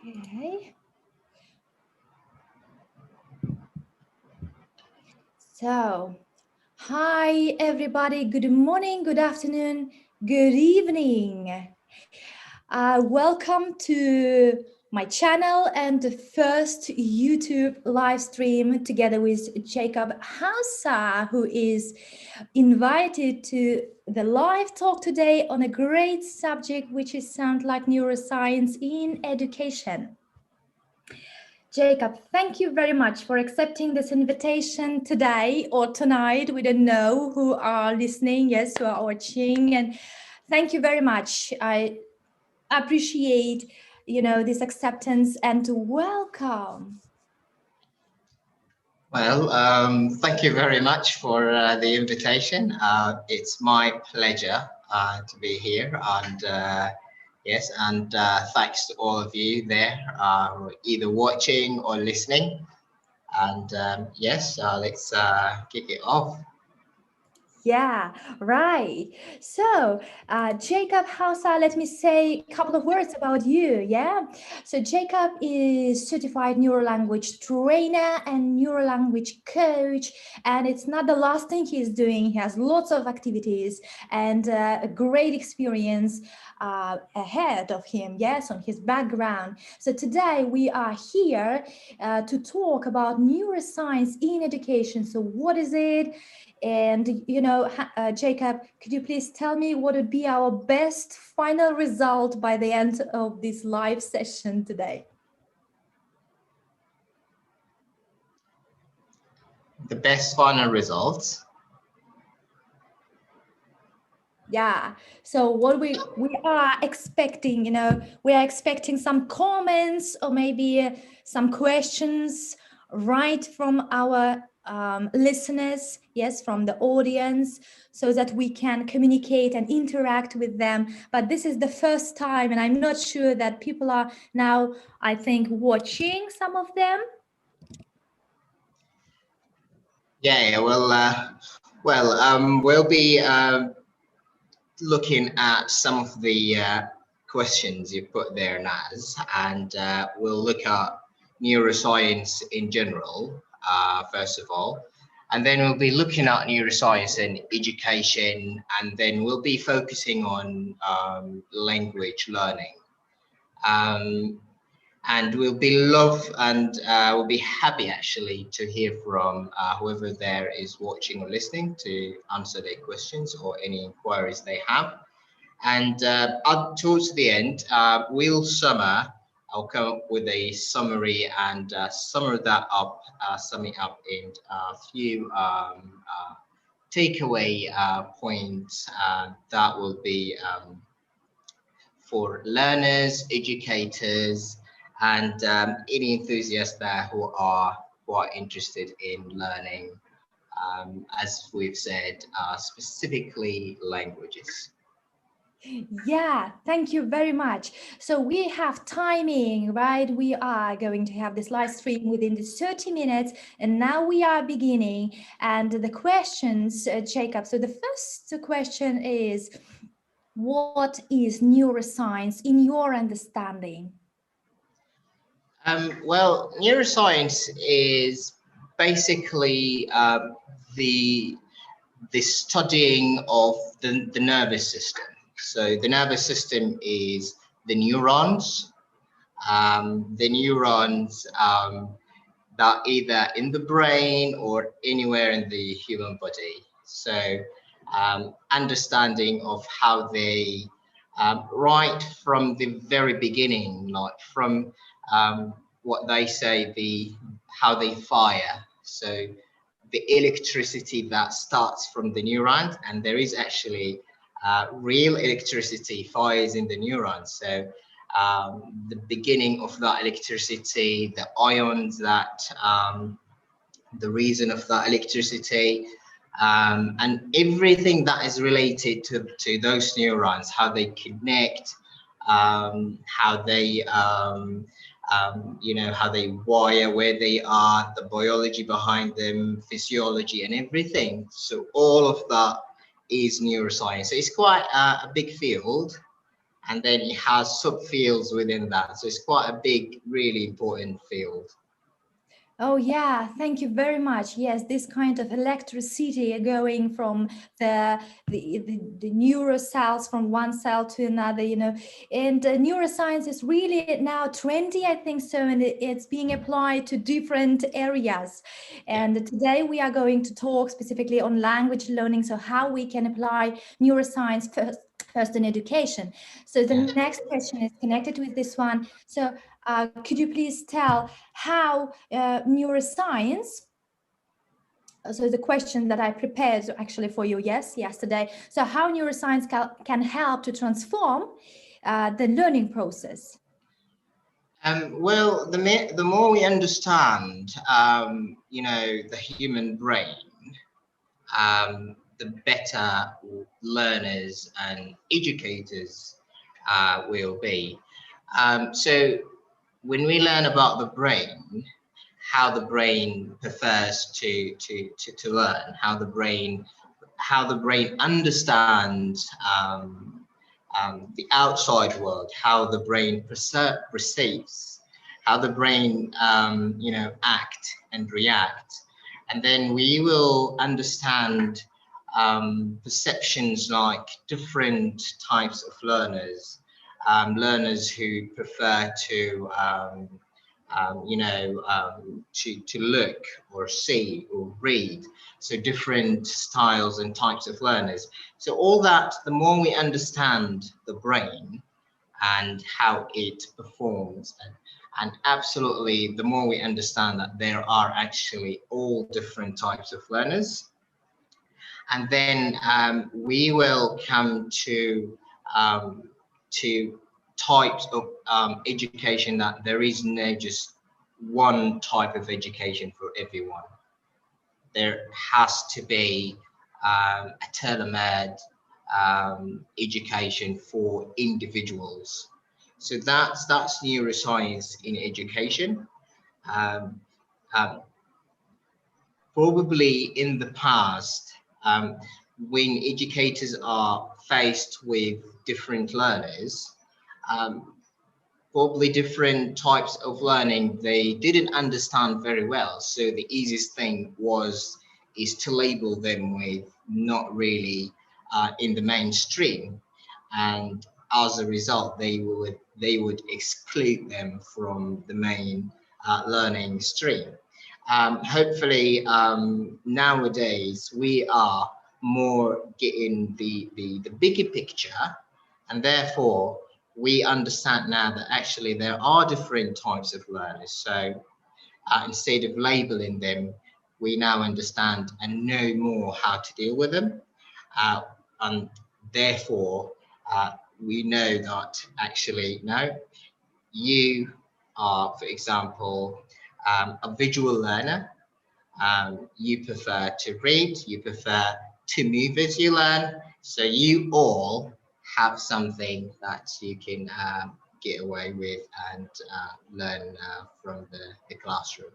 Okay. So, hi everybody, good morning, good afternoon, good evening. Welcome to my channel and the first YouTube live stream together with Jacob Hausa, who is invited to the live talk today on a great subject, which is sound like neuroscience in education. Jacob, thank you very much for accepting this invitation today or tonight. We don't know who are listening, yes, who are watching, and thank you very much. I appreciate, this acceptance and welcome. Well, thank you very much for the invitation. It's my pleasure to be here, and yes, and thanks to all of you there, either watching or listening. And yes, let's kick it off. Yeah, right. So, Jacob Hausa, let me say a couple of words about you, yeah? So Jacob is certified neurolanguage trainer and neurolanguage coach, and it's not the last thing he's doing. He has lots of activities and a great experience ahead of him, yes, on his background. So today we are here to talk about neuroscience in education. So what is it? And, Jacob, could you please tell me what would be our best final result by the end of this live session today? The best final results. Yeah, so what we are expecting, we are expecting some comments or maybe some questions right from our listeners, yes, from the audience, so that we can communicate and interact with them. But this is the first time, and I'm not sure that people are now, I think, watching some of them. Yeah, we'll be looking at some of the questions you put there, Naz, and we'll look at neuroscience in general, first of all, and then we'll be looking at neuroscience and education, and then we'll be focusing on language learning. And we'll be we'll be happy actually to hear from whoever there is watching or listening to answer their questions or any inquiries they have. And towards the end, I'll come up with a summary and sum it up in a few takeaway points that will be for learners, educators, and any enthusiasts there who are interested in learning, as we've said, specifically languages. Yeah, thank you very much. So we have timing, right? We are going to have this live stream within the 30 minutes, and now we are beginning. And the questions, Jacob. So the first question is, what is neuroscience in your understanding? Well, neuroscience is basically the studying of the nervous system. So the nervous system is the neurons. That either in the brain or anywhere in the human body. So understanding of how they, right from the very beginning, like from what they say, how they fire. So the electricity that starts from the neurons, and there is actually real electricity fires in the neurons. So the beginning of that electricity, the ions that, the reason of that electricity, and everything that is related to those neurons, how they connect, how they, how they wire, where they are, the biology behind them, physiology and everything. So all of that is neuroscience. So it's quite a big field. and then it has subfields within that. So it's quite a big, really important field. Oh yeah, thank you very much. Yes, this kind of electricity going from the neurocells from one cell to another, you know, and neuroscience is really now trendy, I think so, and it's being applied to different areas. And today we are going to talk specifically on language learning, so how we can apply neuroscience first in education. So the next question is connected with this one. So could you please tell how neuroscience, so the question that I prepared actually for you, yes, yesterday, so how neuroscience can help to transform the learning process? Well, the more we understand, you know, the human brain, the better learners and educators will be. So when we learn about the brain, how the brain prefers to learn, how the brain understands the outside world, how the brain perceives, how the brain you know, act and react, and then we will understand perceptions like different types of learners, learners who prefer to you know, to look or see or read. So different styles and types of learners. So all that, the more we understand the brain and how it performs, and absolutely the more we understand that there are actually all different types of learners, and then we will come to types of education, that there is no just one type of education for everyone. There has to be a tailor-made education for individuals. So that's neuroscience in education. Um, um, Probably in the past, when educators are faced with different learners, probably different types of learning they didn't understand very well. So the easiest thing is to label them with not really in the mainstream, and as a result, they would exclude them from the main learning stream. Hopefully, nowadays we are more getting the bigger picture, and therefore we understand now that actually there are different types of learners. So instead of labeling them, we now understand and know more how to deal with them, and therefore we know that actually no, you are, for example, a visual learner. You prefer to read, you prefer to move as you learn. So you all have something that you can get away with and learn from the classroom.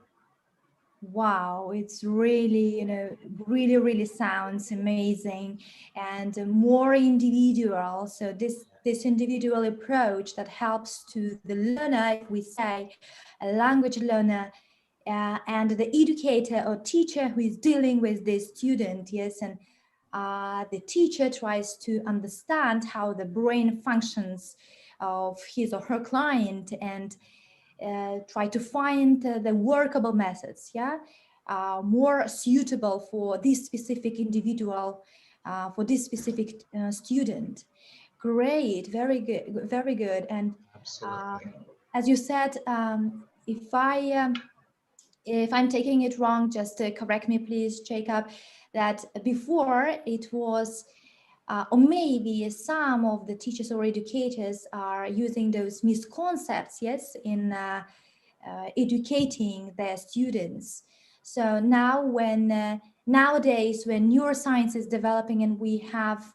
Wow, it's really, you know, really sounds amazing and more individual. So this individual approach that helps to the learner, if we say a language learner, and the educator or teacher who is dealing with this student, yes, and the teacher tries to understand how the brain functions of his or her client and try to find the workable methods, yeah, more suitable for this specific individual, for this specific student. Great, very good, very good. And Absolutely. as you said, if I'm taking it wrong, just correct me, please, Jacob, that before it was, or maybe some of the teachers or educators are using those misconceptions, yes, in educating their students. So now nowadays when neuroscience is developing and we have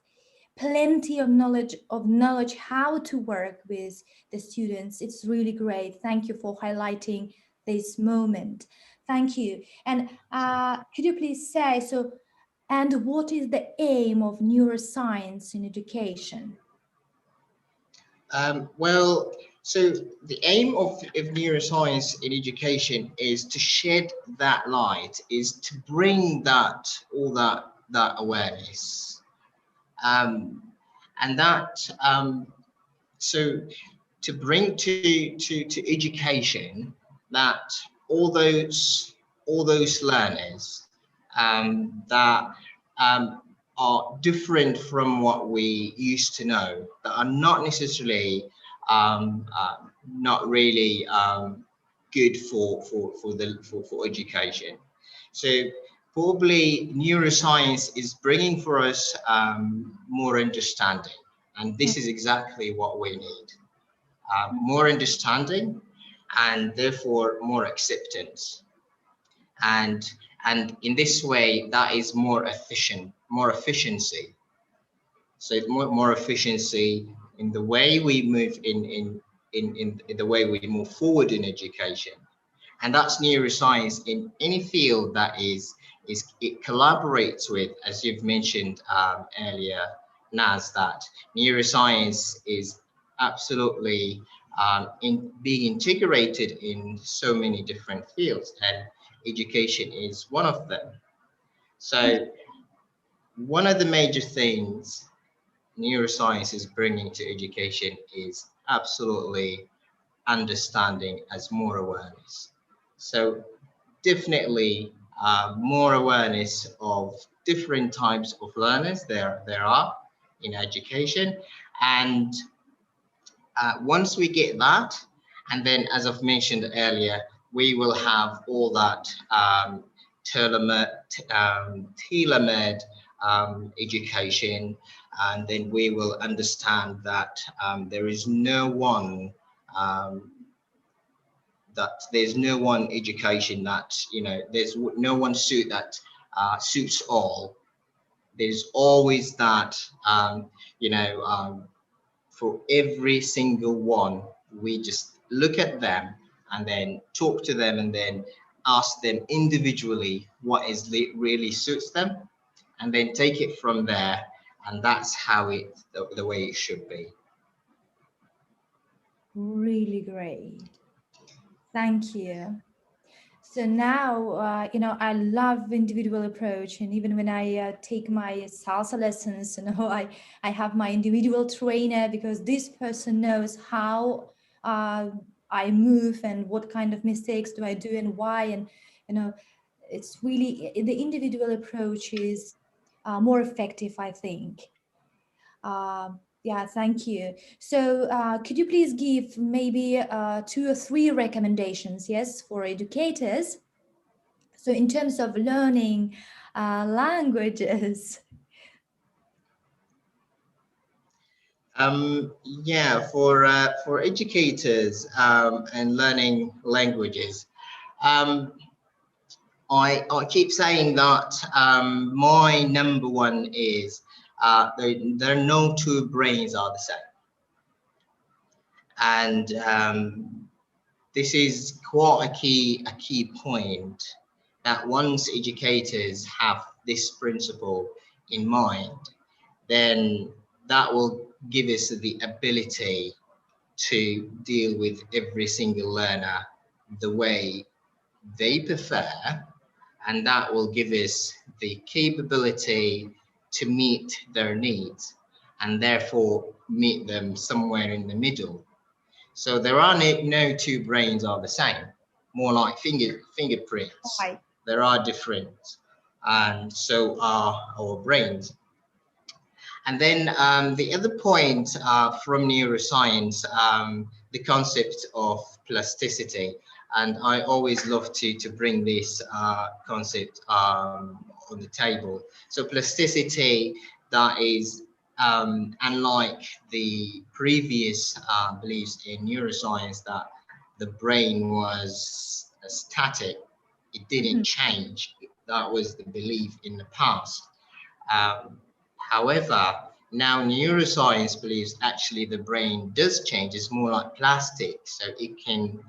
plenty of knowledge how to work with the students, it's really great. Thank you for highlighting this moment. Thank you. And could you please say, so, and what is the aim of neuroscience in education? Well, so the aim of neuroscience in education is to shed that light, is to bring that that awareness, and that so to bring to education that all those learners that are different from what we used to know, that are not necessarily not really good for education. So probably neuroscience is bringing for us more understanding, and this is exactly what we need. More understanding, and therefore more acceptance, and in this way that is more efficiency. So more efficiency in the way we move in the way we move forward in education. And that's neuroscience in any field that is it collaborates with, as you've mentioned earlier, Naz, that neuroscience is absolutely in being integrated in so many different fields, and education is one of them. So one of the major things neuroscience is bringing to education is absolutely understanding as more awareness. So definitely more awareness of different types of learners there are in education. And once we get that, and then as I've mentioned earlier, we will have all that tailor-made education, and then we will understand that there is no one education that, you know, there's no one suit that suits all. There's always that for every single one, we just look at them and then talk to them and then ask them individually what is really suits them, and then take it from there. And that's how the way it should be. Really great. Thank you. So now, I love individual approach, and even when I take my salsa lessons, I have my individual trainer, because this person knows how I move and what kind of mistakes do I do and why, and it's really the individual approach is more effective, I think. Yeah, thank you. So could you please give maybe 2 or 3 recommendations, yes, for educators? So in terms of learning languages. Yeah, for educators and learning languages, I keep saying that my number one is there are no two brains are the same, and this is quite a key point, that once educators have this principle in mind, then that will give us the ability to deal with every single learner the way they prefer, and that will give us the capability to meet their needs and therefore meet them somewhere in the middle. So there are no two brains are the same, more like fingerprints. Right. There are different, and so are our brains. And then the other point from neuroscience, the concept of plasticity. And I always love to bring this concept on the table. So plasticity, that is unlike the previous beliefs in neuroscience that the brain was static, it didn't change. That was the belief in the past. However, now neuroscience believes actually the brain does change. It's more like plastic, so it can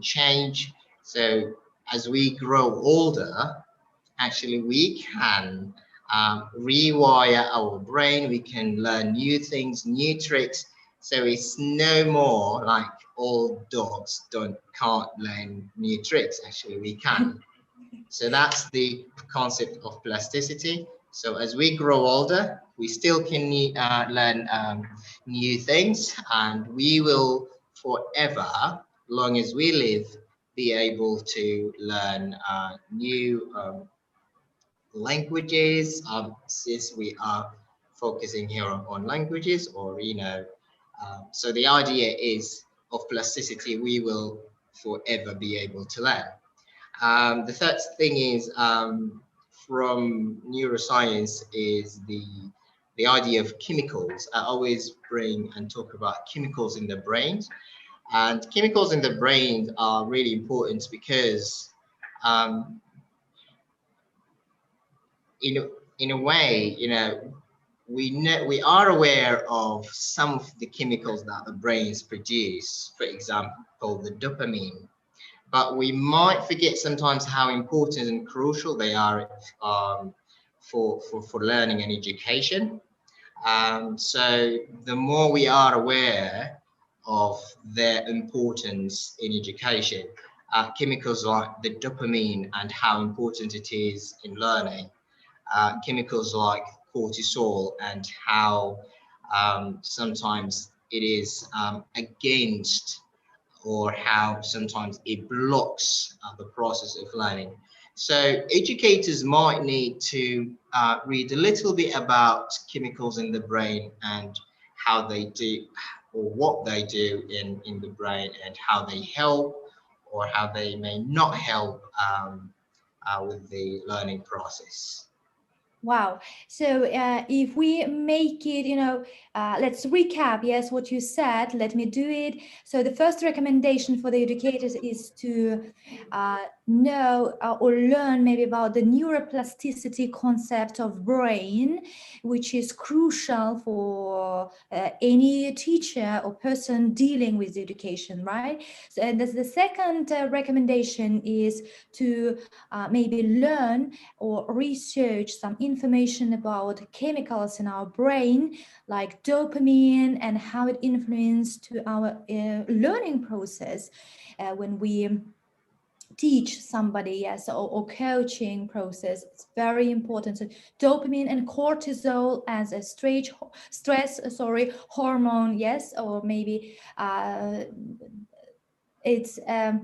change. So as we grow older, actually we can rewire our brain. We can learn new things, new tricks, So it's no more like all dogs can't learn new tricks. Actually, we can. So that's the concept of plasticity. So as we grow older, we still can learn new things, and we will forever, long as we live, be able to learn new languages. Since we are focusing here on languages, or so the idea is of plasticity, we will forever be able to learn. The third thing is from neuroscience is the idea of chemicals. I always bring and talk about chemicals in the brain, and chemicals in the brain are really important because in a way, we are aware of some of the chemicals that the brains produce, for example, the dopamine. But we might forget sometimes how important and crucial they are for learning and education. So the more we are aware of their importance in education, chemicals like the dopamine and how important it is in learning, chemicals like cortisol and how sometimes it is against, or how sometimes it blocks the process of learning. So educators might need to read a little bit about chemicals in the brain and how they do, or what they do in the brain, and how they help or how they may not help with the learning process. Wow. So if we make it, let's recap, yes, what you said. Let me do it. So the first recommendation for the educators is to know or learn maybe about the neuroplasticity concept of brain, which is crucial for any teacher or person dealing with education, right? So, and the second recommendation is to maybe learn or research some information about chemicals in our brain, like dopamine, and how it influences to our learning process when we teach somebody, yes, or coaching process. It's very important. So dopamine and cortisol as a stress hormone, yes, or maybe it's a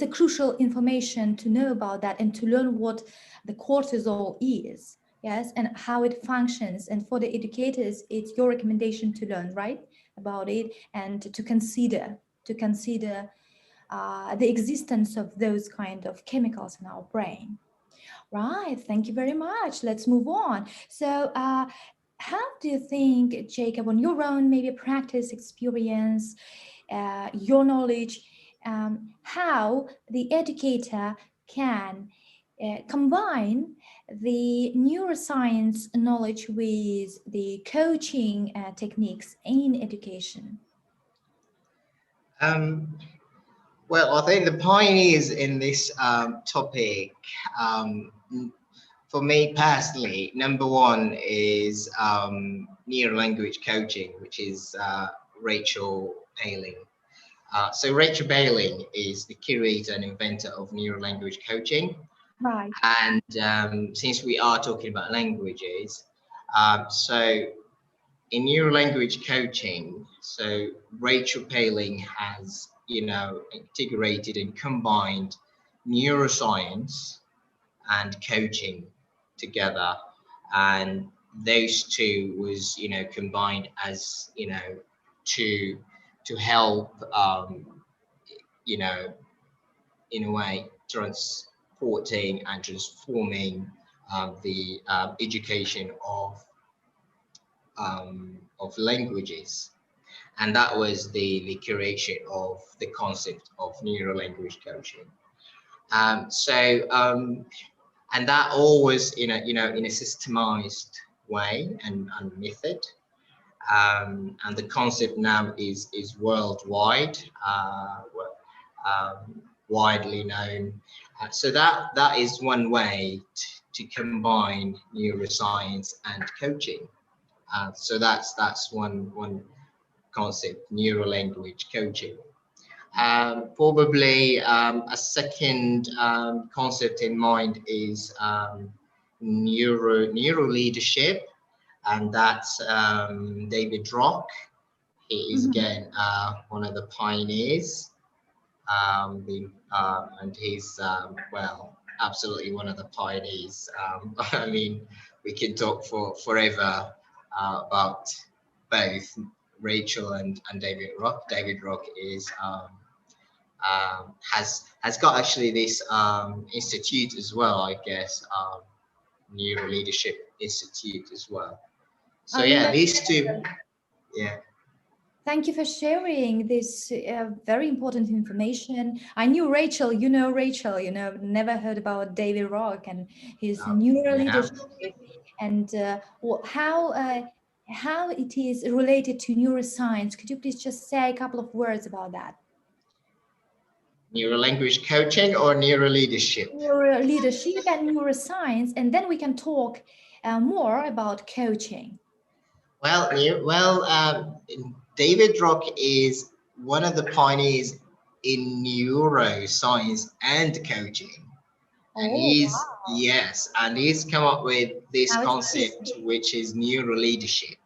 crucial information to know about that and to learn what the cortisol is, yes, and how it functions. And for the educators, it's your recommendation to learn, right, about it, and to consider the existence of those kind of chemicals in our brain. Right, thank you very much. Let's move on. So how do you think, Jacob, on your own maybe practice experience, your knowledge, how the educator can combine the neuroscience knowledge with the coaching techniques in education? Well, I think the pioneers in this topic, for me personally, number one is neuro-language coaching, which is Rachel Paling. So Rachel Paling is the curator and inventor of neuro-language coaching. Right. And since we are talking about languages, so in neuro-language coaching, so Rachel Paling has, integrated and combined neuroscience and coaching together, and those two was, combined as, to help, in a way, transporting and transforming the education of languages. And that was the creation of the concept of neuro-language coaching. And that always in a systemized way and method. And the concept now is worldwide, widely known. So that is one way to combine neuroscience and coaching. So that's one concept, neuro-language coaching. Probably a second concept in mind is NeuroLeadership, and that's David Rock. He is again one of the pioneers, and he's well, absolutely one of the pioneers. I mean, we can talk for forever about both Rachel and David Rock. David Rock is has got actually this institute as well, I guess, Neuro Leadership Institute as well. So yeah, these two, yeah. Thank you for sharing this very important information. I knew Rachel, you know Rachel, never heard about David Rock and his neuro leadership, and how it is related to neuroscience. Could you please just say a couple of words about that? Neuro-language coaching or neuro-leadership? Neuro-leadership and neuroscience, and then we can talk more about coaching. Well, David Rock is one of the pioneers in neuroscience and coaching. And he's come up with this concept, which is neuro-leadership.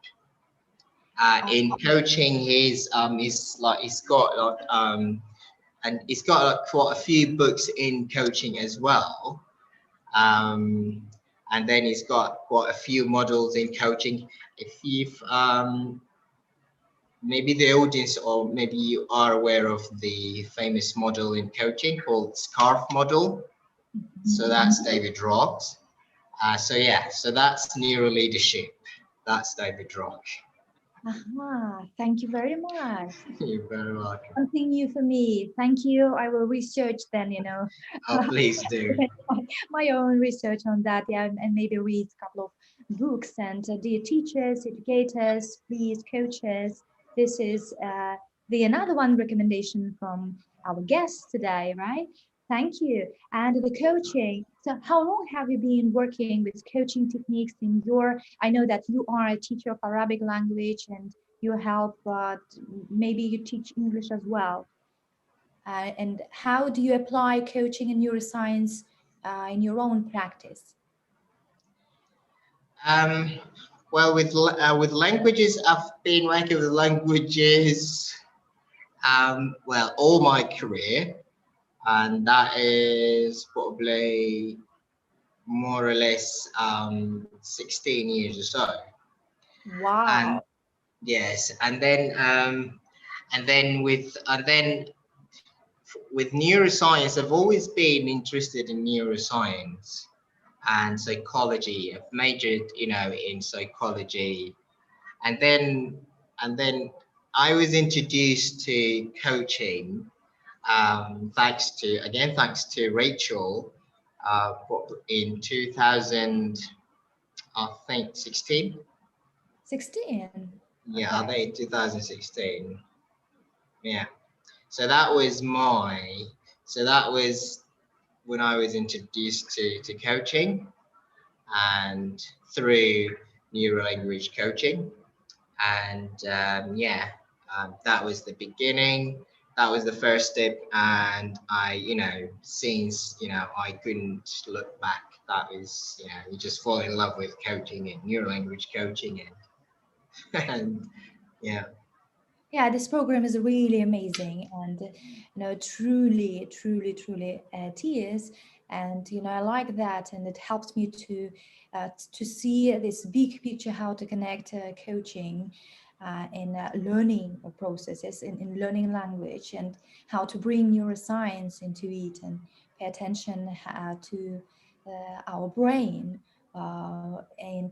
In coaching, he's got and he's got quite a few books in coaching as well. And then he's got quite a few models in coaching. If you've maybe the audience, or maybe you are aware of the famous model in coaching called SCARF model. So that's David Rock's. So that's neuro leadership. That's David Rock. Thank you very much. You're very welcome. Something new for me. Thank you. I will research then, Oh, please do. My own research on that, and maybe read a couple of books. And dear teachers, educators, please, coaches, this is another one recommendation from our guests today, right? Thank you. And the coaching. So how long have you been working with coaching techniques in your, I know that you are a teacher of Arabic language and you help, maybe you teach English as well. And how do you apply coaching and neuroscience in your own practice? Well, with languages, I've been working with languages, well, all my career. And that is probably more or less 16 years or so. Wow. And yes, and then with neuroscience, I've always been interested in neuroscience and psychology. I've majored, in psychology, and then I was introduced to coaching. Thanks to Rachel, in 2000, I think 16. 16. Yeah, okay. I think 2016. Yeah. So that was when I was introduced to coaching, and through neuro-language coaching, and that was the beginning. That was the first step, and I, since, I couldn't look back. That was, you just fall in love with coaching and neuro-language coaching, and yeah. Yeah, this program is really amazing, and truly it is. And I like that, and it helps me to see this big picture, how to connect coaching in learning processes, in learning language, and how to bring neuroscience into it, and pay attention to our brain, and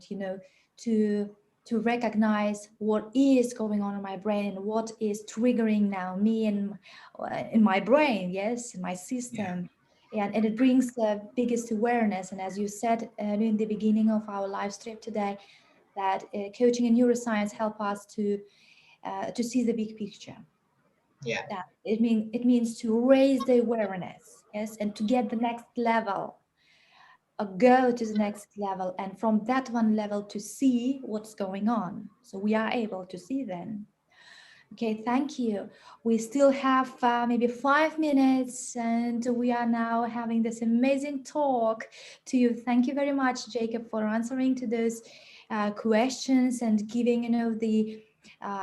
to recognize what is going on in my brain and what is triggering now me and in my brain, yes, in my system. Yeah. And it brings the biggest awareness. And as you said in the beginning of our live stream today, that coaching and neuroscience help us to see the big picture. Yeah. It means to raise the awareness, yes, and to get the next level, go to the next level, and from that one level to see what's going on, so we are able to see then. Okay, thank you. We still have maybe 5 minutes, and we are now having this amazing talk to you. Thank you very much, Jacob, for answering to those questions and giving, the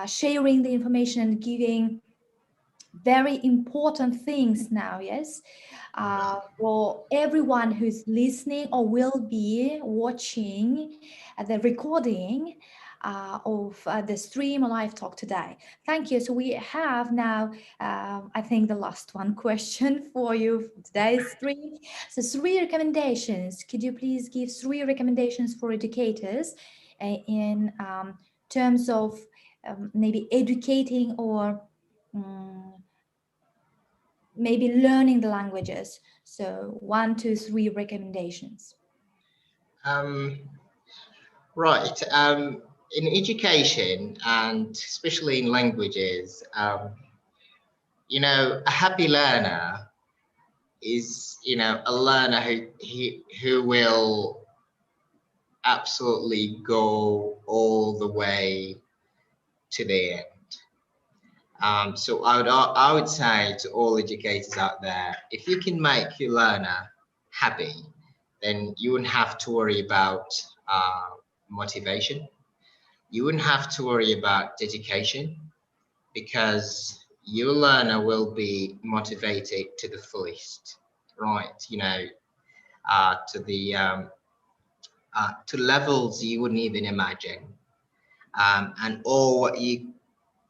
sharing the information and giving very important things now. Yes, for everyone who's listening or will be watching the recording of the stream or live talk today. Thank you. So we have now, I think, the last one question for you for today's stream. So 3 recommendations. Could you please give 3 recommendations for educators in terms of maybe educating or maybe learning the languages? So 1, 2, 3 recommendations. Right. In education, and especially in languages, a happy learner is, a learner who will absolutely go all the way to the end. So I would say to all educators out there, if you can make your learner happy, then you wouldn't have to worry about motivation. You wouldn't have to worry about dedication, because your learner will be motivated to the fullest, right? To levels you wouldn't even imagine. And all what you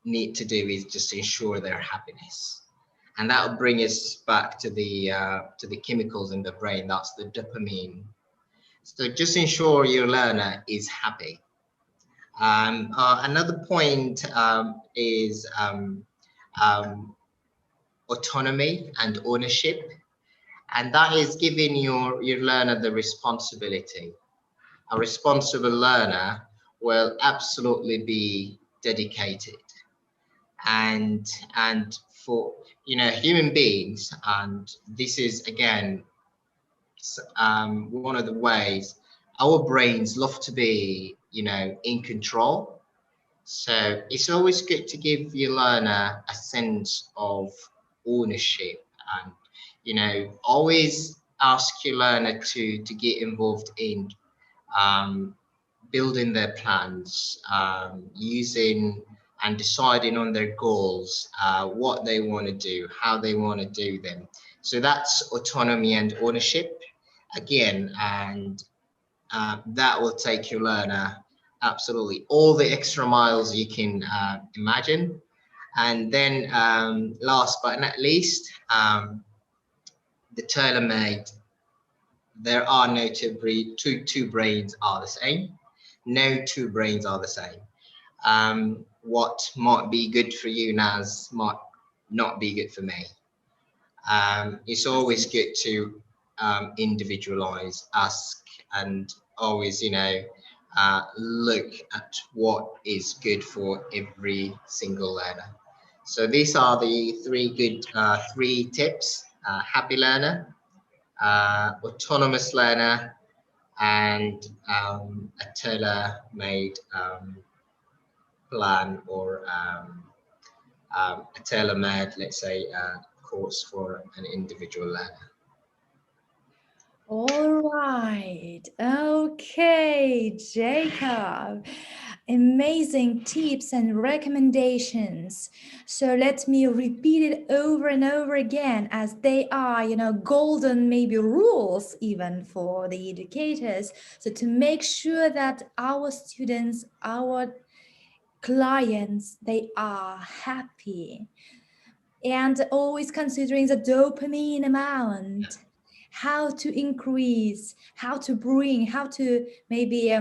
need to do is just ensure their happiness. And that will bring us back to the chemicals in the brain. That's the dopamine. So just ensure your learner is happy. Another point is autonomy and ownership, and that is giving your learner the responsibility. A responsible learner will absolutely be dedicated, and for human beings, and this is again one of the ways our brains love to be in control. So it's always good to give your learner a sense of ownership, and always ask your learner to get involved in building their plans, using and deciding on their goals, what they want to do, how they want to do them. So that's autonomy and ownership again, and that will take your learner absolutely all the extra miles you can imagine. And then last but not least, the tailor-made. There are no two brains are the same. No two brains are the same. What might be good for you, Naz, might not be good for me. It's always good to individualize, ask, and always, look at what is good for every single learner. So these are the three tips: happy learner, autonomous learner, and a tailor-made plan, or a tailor-made, let's say, course for an individual learner. All right. Okay, Jacob. Amazing tips and recommendations. So let me repeat it over and over again, as they are, golden maybe rules even for the educators. So to make sure that our students, our clients, they are happy, and always considering the dopamine amount, how to increase, how to bring, how to maybe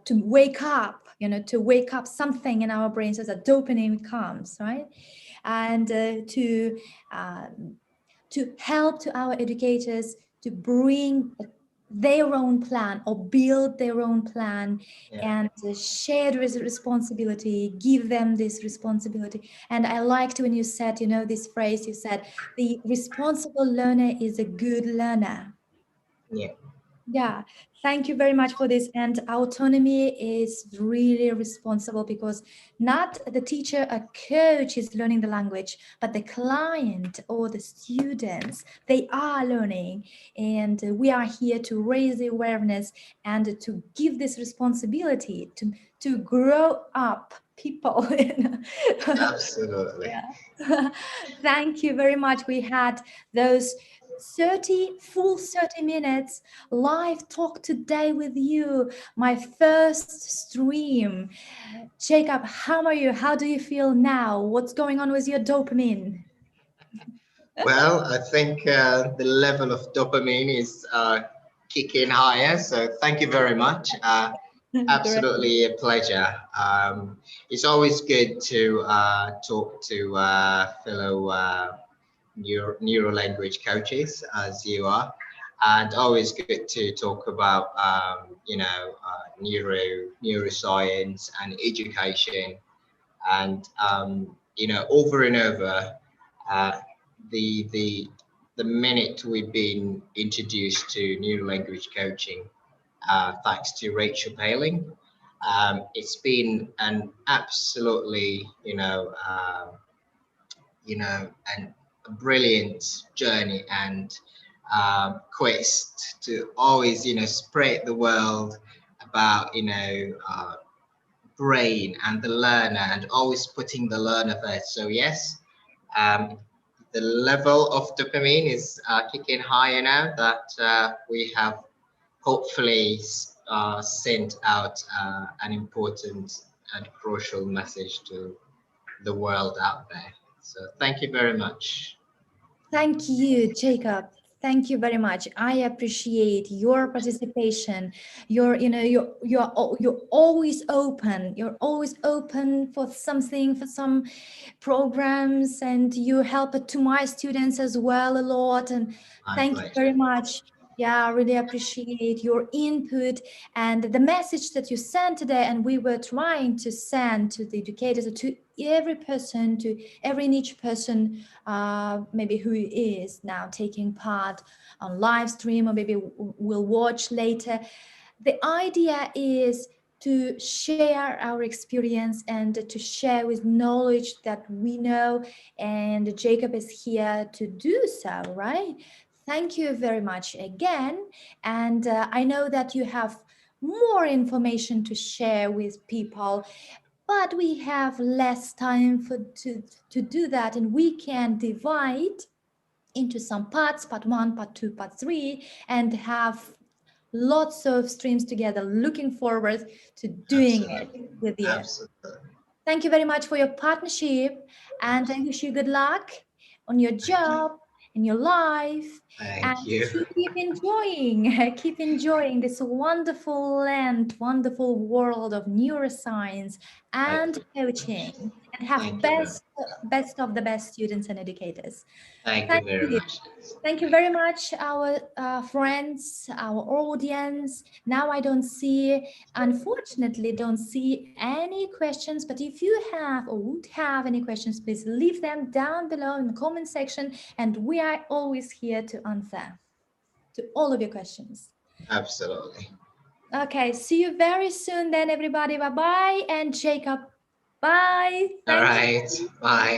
to wake up, to wake up something in our brains so that dopamine comes, right? And to help to our educators to bring their own plan or build their own plan, and share this responsibility, give them this responsibility. And I liked when you said, this phrase, you said, the responsible learner is a good learner. Yeah. Yeah, thank you very much for this. And autonomy is really responsible because not the teacher or coach is learning the language, but the client or the students, they are learning. And we are here to raise the awareness and to give this responsibility to grow up people. Absolutely. Yeah. Thank you very much. We had those 30 minutes live talk today with you. My first stream. Jacob, how are you? How do you feel now? What's going on with your dopamine? Well, I think the level of dopamine is kicking higher. So thank you very much. Great. Absolutely a pleasure. It's always good to talk to fellow neuro language coaches as you are, and always good to talk about neuroscience and education, and over and over. Uh, the the the minute we've been introduced to neuro language coaching, thanks to Rachel Paling. It's been an absolutely, and a brilliant journey and quest to always, spread the world about, brain and the learner, and always putting the learner first. So yes, um, the level of dopamine is kicking higher now that we have hopefully sent out an important and crucial message to the world out there. So thank you very much. Thank you, Jacob. Thank you very much. I appreciate your participation. You're always open. You're always open for something, for some programs, and you help it to my students as well a lot. And My thank you very pleasure. much. Yeah, I really appreciate your input and the message that you sent today. And we were trying to send to the educators, to every person, to every niche person, maybe who is now taking part on live stream or maybe will watch later. The idea is to share our experience and to share with knowledge that we know, and Jacob is here to do so, right? Thank you very much again. And I know that you have more information to share with people, but we have less time to do that, and we can divide into some parts, part one, part two, part three, and have lots of streams together. Looking forward to doing it Absolutely. with you. Absolutely. Thank you very much for your partnership, and I wish you good luck on your Thank you. job, in your life, and Thank you. keep enjoying, keep enjoying this wonderful land, wonderful world of neuroscience and Thank you very much. coaching, and have Thank you very much. best of the best students and educators. Thank you Thank very you. much. Thank you very much, our friends, our audience. Now I don't see, unfortunately, don't see any questions, but if you have or would have any questions, please leave them down below in the comment section, and we are always here to answer to all of your questions. Absolutely. Okay, see you very soon then, everybody. Bye-bye. And Jacob, bye. All Thank you. right. Bye.